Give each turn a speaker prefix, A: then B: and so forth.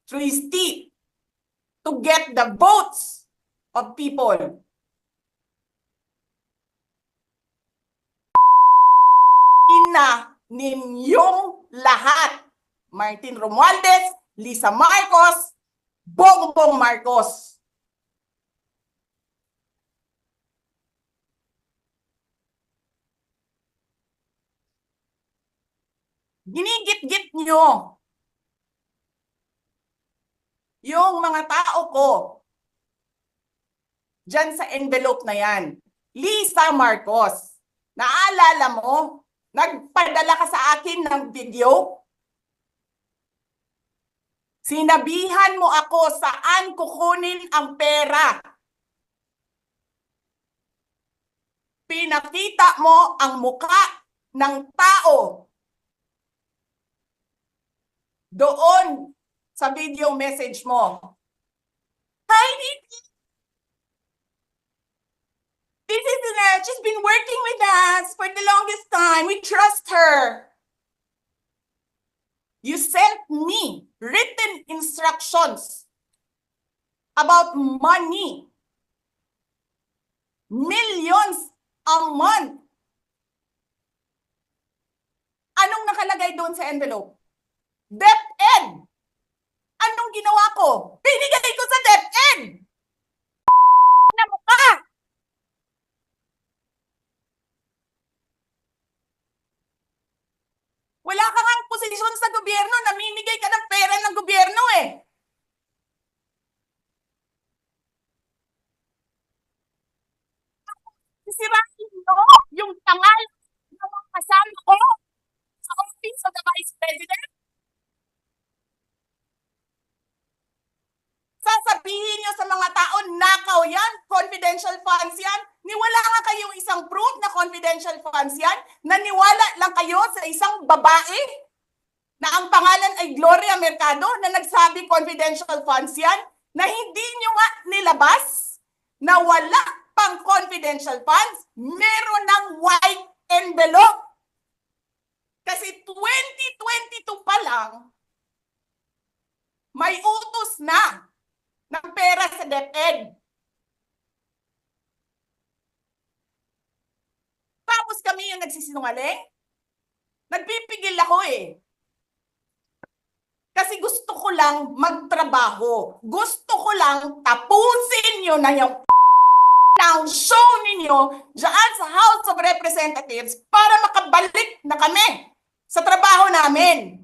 A: Twisty to get the votes of people. Ina ninyong lahat. Martin Romualdez, Lisa Marcos, Bongbong Marcos. Ginigit-git nyo yung mga tao ko dyan sa envelope na yan. Lisa Marcos, naalala mo, nagpadala ka sa akin ng video? Sinabihan mo ako saan kukunin ang pera. Pinakita mo ang muka ng tao doon sa video message mo. Hi, Nikki. This is Lynette. She's been working with us for the longest time. We trust her. You sent me written instructions about money. Millions a month. Anong nakalagay doon sa envelope? DepEd. Anong ginawa ko? Binigay ko sa DepEd. Na mukha. Wala ka ngang posisyon sa gobyerno, namimigay ka ng pera ng gobyerno eh. Sisirain mo yung tangal ng mga kasama ko sa Office of the Vice President. Sasabihin nyo sa mga tao, nakaw yan, confidential funds yan. Niwala nga kayong isang proof na confidential funds yan. Naniwala lang kayo sa isang babae na ang pangalan ay Gloria Mercado na nagsabi confidential funds yan, na hindi nyo nga nilabas na wala pang confidential funds, meron ng white envelope. Kasi 2022 pa lang, may utos na ng pera sa DepEd. Tapos kami yung nagsisinungaling? Nagpipigil ako eh. Kasi gusto ko lang magtrabaho. Gusto ko lang tapusin nyo na yung ng show ninyo dyan sa House of Representatives para makabalik na kami sa trabaho namin.